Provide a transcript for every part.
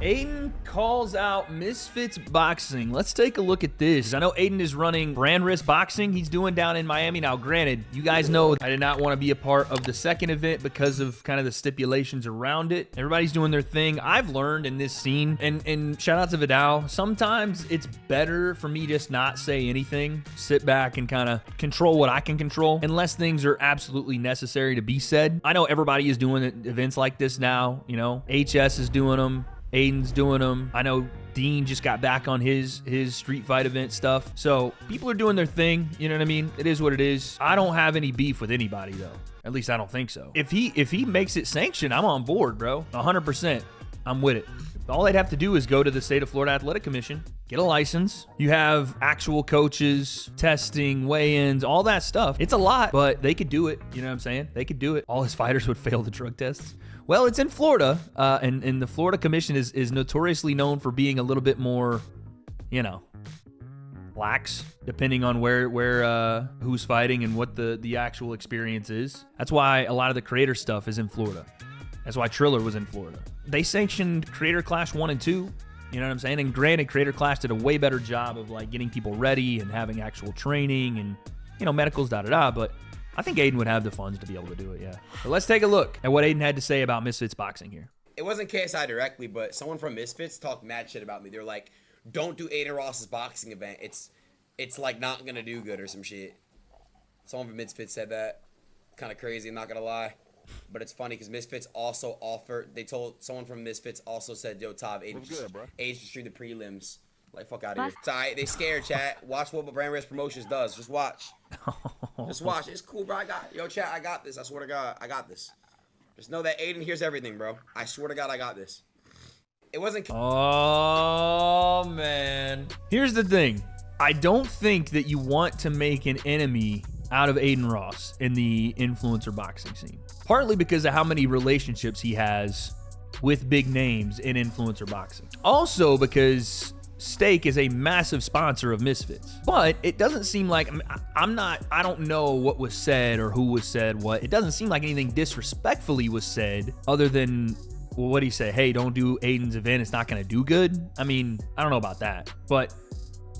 Adin calls out Misfits Boxing. Let's take a look at this. I know Adin is running Brand Risk Boxing. He's doing down in Miami. Now, granted, you guys know I did not want to be a part of the second event because of kind of the stipulations around it. Everybody's doing their thing. I've learned in this scene, and shout out to W.A.D.E, sometimes it's better for me just not say anything, sit back and kind of control what I can control, unless things are absolutely necessary to be said. I know everybody is doing events like this now. You know, HS is doing them. Adin's doing them. I know Dean just got back on his street fight event stuff. So people are doing their thing. You know what I mean? It is what it is. I don't have any beef with anybody though. At least I don't think so. If he makes it sanctioned, I'm on board, bro. 100%. I'm with it. All they'd have to do is go to the State of Florida Athletic Commission, get a license. You have actual coaches, testing, weigh-ins, all that stuff. It's a lot, but they could do it. You know what I'm saying? They could do it. All his fighters would fail the drug tests. Well, it's in Florida, and the Florida Commission is notoriously known for being a little bit more, you know, lax, depending on where who's fighting and what the actual experience is. That's why a lot of the creator stuff is in Florida. That's why Triller was in Florida. They sanctioned Creator Clash 1 and 2. You know what I'm saying? And granted, Creator Clash did a way better job of like getting people ready and having actual training and, you know, medicals, da-da-da, but I think Adin would have the funds to be able to do it, yeah. But let's take a look at what Adin had to say about Misfits Boxing here. It wasn't KSI directly, but someone from Misfits talked mad shit about me. They're like, don't do Adin Ross's boxing event. It's like not gonna do good or some shit. Someone from Misfits said that. Kind of crazy, I'm not gonna lie. But it's funny because Misfits also offered, they told someone from Misfits also said, yo, Tav, Adin should stream the prelims. Like, fuck out of here. It's all right, they scared, chat. Watch what Brand Risk Promotions does. Just watch. Just watch. It's cool, bro. Yo, chat, I got this. I swear to God, I got this. Just know that Adin hears everything, bro. I swear to God, I got this. It wasn't. Oh, man. Here's the thing. I don't think that you want to make an enemy out of Adin Ross in the influencer boxing scene. Partly because of how many relationships he has with big names in influencer boxing. Also because Steak is a massive sponsor of Misfits. But it doesn't seem like, I don't know what was said or who was said what. It doesn't seem like anything disrespectfully was said other than, well, what did he say? Hey, don't do Adin's event. It's not going to do good. I mean, I don't know about that. But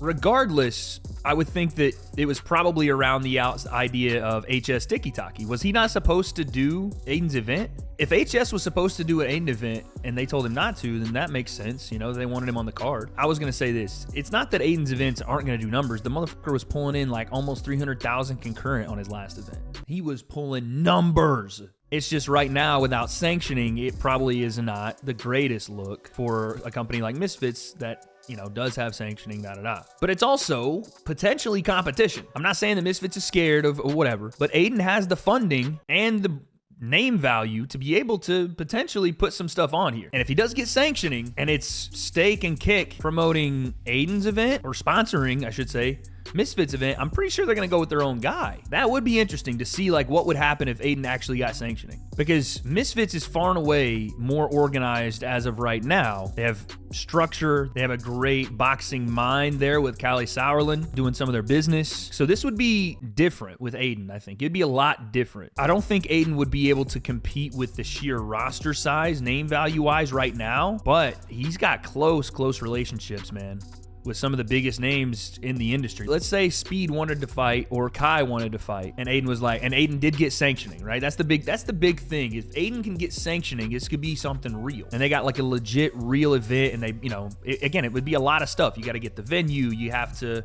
regardless, I would think that it was probably around the idea of HS Tiki-Taki. Was he not supposed to do Adin's event? If HS was supposed to do an Adin event and they told him not to, then that makes sense. You know, they wanted him on the card. I was going to say this. It's not that Adin's events aren't going to do numbers. The motherfucker was pulling in like almost 300,000 concurrent on his last event. He was pulling numbers. It's just right now, without sanctioning, it probably is not the greatest look for a company like Misfits that, you know, does have sanctioning, da-da-da. But it's also potentially competition. I'm not saying that Misfits is scared of whatever, but Adin has the funding and the name value to be able to potentially put some stuff on here. And if he does get sanctioning and it's Steak and Kick promoting Adin's event, or sponsoring, I should say, Misfits event, I'm pretty sure they're going to go with their own guy. That would be interesting to see like what would happen if Adin actually got sanctioning. Because Misfits is far and away more organized as of right now. They have structure. They have a great boxing mind there with Callie Sauerland doing some of their business. So this would be different with Adin, I think. It'd be a lot different. I don't think Adin would be able to compete with the sheer roster size, name value-wise right now, but he's got close relationships, man, with some of the biggest names in the industry. Let's say Speed wanted to fight or Kai wanted to fight, and Adin was like, and Adin did get sanctioning, right? That's the big thing. If Adin can get sanctioning, this could be something real. And they got like a legit real event, and they, you know, again, it would be a lot of stuff. You got to get the venue, you have to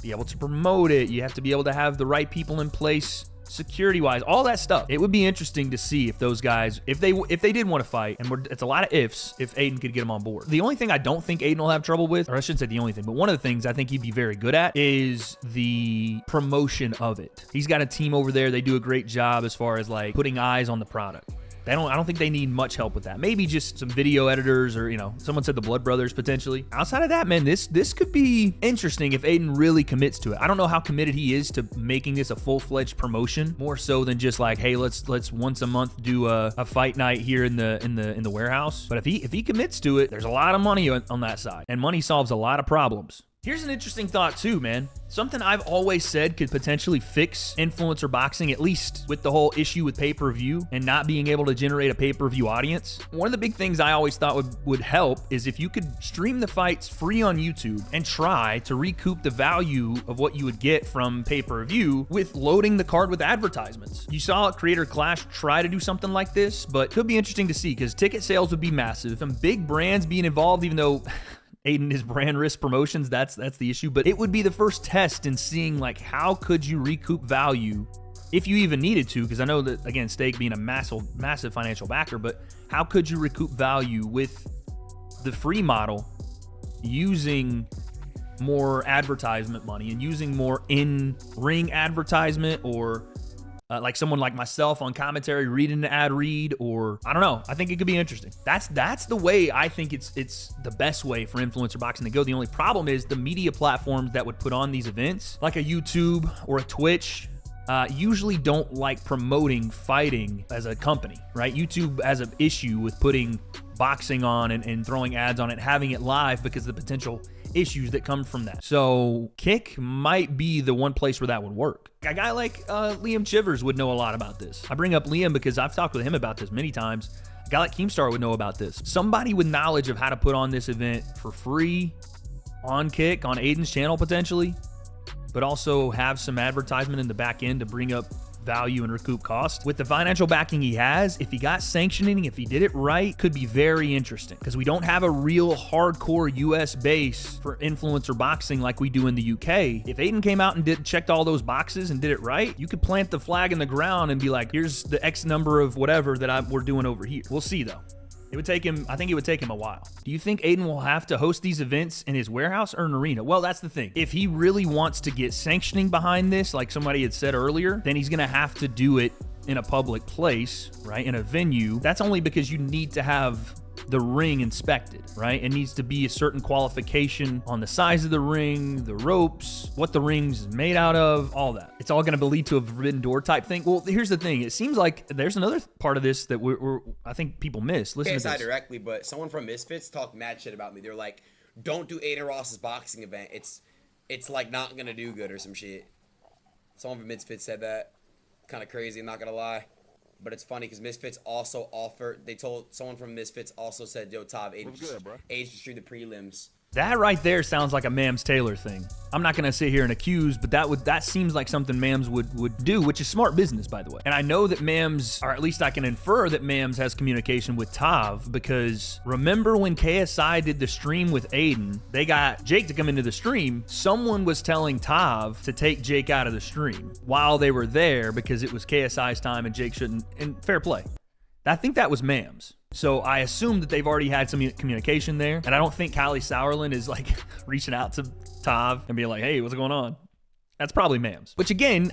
be able to promote it, you have to be able to have the right people in place security-wise, all that stuff. It would be interesting to see if those guys, if they did want to fight, and it's a lot of ifs, if Adin could get them on board. The only thing I don't think Adin will have trouble with, or I shouldn't say the only thing, but one of the things I think he'd be very good at is the promotion of it. He's got a team over there. They do a great job as far as like putting eyes on the product. I don't think they need much help with that. Maybe just some video editors, or, you know, someone said the Blood Brothers potentially. Outside of that, man, this could be interesting if Adin really commits to it. I don't know how committed he is to making this a full-fledged promotion, more so than just like, hey, let's once a month do a fight night here in the warehouse. But if he commits to it, there's a lot of money on that side, and money solves a lot of problems. Here's an interesting thought too, man. Something I've always said could potentially fix influencer boxing, at least with the whole issue with pay-per-view and not being able to generate a pay-per-view audience. One of the big things I always thought would help is if you could stream the fights free on YouTube and try to recoup the value of what you would get from pay-per-view with loading the card with advertisements. You saw Creator Clash try to do something like this, but could be interesting to see because ticket sales would be massive. Some big brands being involved, even though Adin is brand risk promotions, that's the issue, but it would be the first test in seeing like how could you recoup value if you even needed to, because I know that again Stake being a massive financial backer, but how could you recoup value with the free model using more advertisement money and using more in-ring advertisement, or like someone like myself on commentary reading the ad read, or I don't know. I think it could be interesting. That's the way I think it's the best way for influencer boxing to go. The only problem is the media platforms that would put on these events, like a YouTube or a Twitch, usually don't like promoting fighting as a company, right? YouTube has an issue with putting boxing on and throwing ads on it, having it live because of the potential issues that come from that. So Kick might be the one place where that would work. A guy like Liam Chivers would know a lot about this. I bring up Liam because I've talked with him about this many times. A guy like Keemstar would know about this. Somebody with knowledge of how to put on this event for free on Kick, on Adin's channel potentially, but also have some advertisement in the back end to bring up value and recoup cost. With the financial backing he has, if he got sanctioning, if he did it right, could be very interesting because we don't have a real hardcore US base for influencer boxing like we do in the UK. If Adin came out and checked all those boxes and did it right, you could plant the flag in the ground and be like, here's the X number of whatever that we're doing over here. We'll see though. It would take him, I think it would take him a while. Do you think Adin will have to host these events in his warehouse or an arena? Well, that's the thing. If he really wants to get sanctioning behind this, like somebody had said earlier, then he's gonna have to do it in a public place, right? In a venue. That's only because you need to have the ring inspected, right? It needs to be a certain qualification on the size of the ring, the ropes, what the ring's made out of, all that. It's all going to lead to a forbidden door type thing. Well, here's the thing. It seems like there's another part of this that I think people miss. Listen to KSI this. directly, but someone from Misfits talked mad shit about me. They're like, don't do Adin Ross's boxing event. It's like not going to do good or some shit. Someone from Misfits said that. Kind of crazy, I'm not going to lie. But it's funny because Misfits also offered, they told someone from Misfits also said, yo, Tav, Adin should stream the prelims. That right there sounds like a Mams Taylor thing. I'm not going to sit here and accuse, but that seems like something Mams would do, which is smart business, by the way. And I know that Mams, or at least I can infer that Mams has communication with Tav, because remember when KSI did the stream with Adin, they got Jake to come into the stream. Someone was telling Tav to take Jake out of the stream while they were there because it was KSI's time and Jake shouldn't, and fair play. I think that was Mams. So I assume that they've already had some communication there. And I don't think Kylie Sauerland is like reaching out to Tav and being like, hey, what's going on? That's probably Mams. Which again,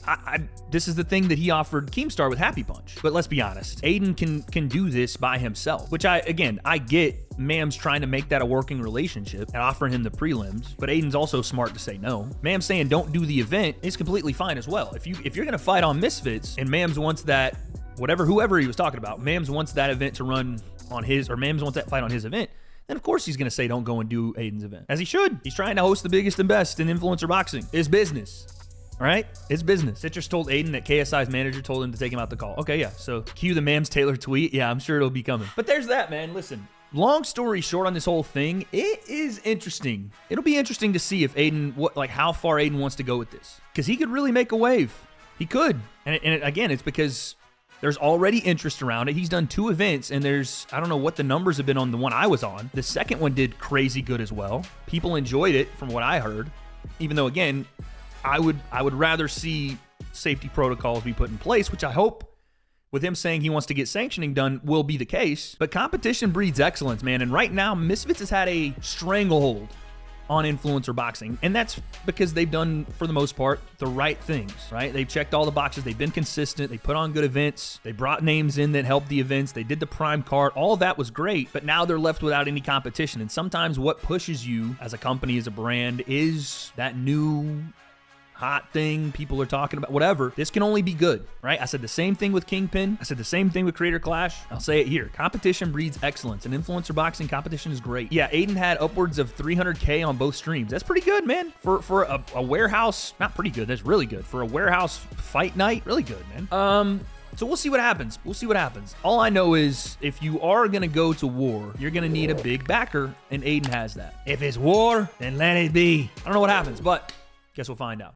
this is the thing that he offered Keemstar with Happy Punch. But let's be honest, Adin can do this by himself, which I get Mams trying to make that a working relationship and offering him the prelims, but Adin's also smart to say no. Mams saying don't do the event is completely fine as well. If you're gonna fight on Misfits and Mams wants that, whoever he was talking about, Mams wants that event to run on his, or Mams wants that fight on his event, then of course he's going to say don't go and do Adin's event. As he should. He's trying to host the biggest and best in influencer boxing. It's business. All right? It's business. Citrus told Adin that KSI's manager told him to take him out the call. Okay, yeah. So cue the Mams Taylor tweet. Yeah, I'm sure it'll be coming. But there's that, man. Listen, long story short on this whole thing, it is interesting. It'll be interesting to see if Adin, how far Adin wants to go with this. Because he could really make a wave. He could. And again, it's because there's already interest around it. He's done 2 events, and I don't know what the numbers have been on the one I was on. The second one did crazy good as well. People enjoyed it from what I heard, even though, again, I would rather see safety protocols be put in place, which I hope with him saying he wants to get sanctioning done will be the case. But competition breeds excellence, man. And right now, Misfits has had a stranglehold on influencer boxing, and that's because they've done, for the most part, the right things, right? They've checked all the boxes. They've been consistent. They put on good events. They brought names in that helped the events. They did the prime card. All of that was great, but now they're left without any competition. And sometimes what pushes you as a company, as a brand, is that new hot thing people are talking about, whatever. This can only be good, right? I said the same thing with Kingpin. I said the same thing with Creator Clash. I'll say it here. Competition breeds excellence, and influencer boxing competition is great. Yeah, Adin had upwards of 300K on both streams. That's pretty good, man. For a warehouse, not pretty good, that's really good. For a warehouse fight night, really good, man. So we'll see what happens. We'll see what happens. All I know is if you are going to go to war, you're going to need a big backer, and Adin has that. If it's war, then let it be. I don't know what happens, but guess we'll find out.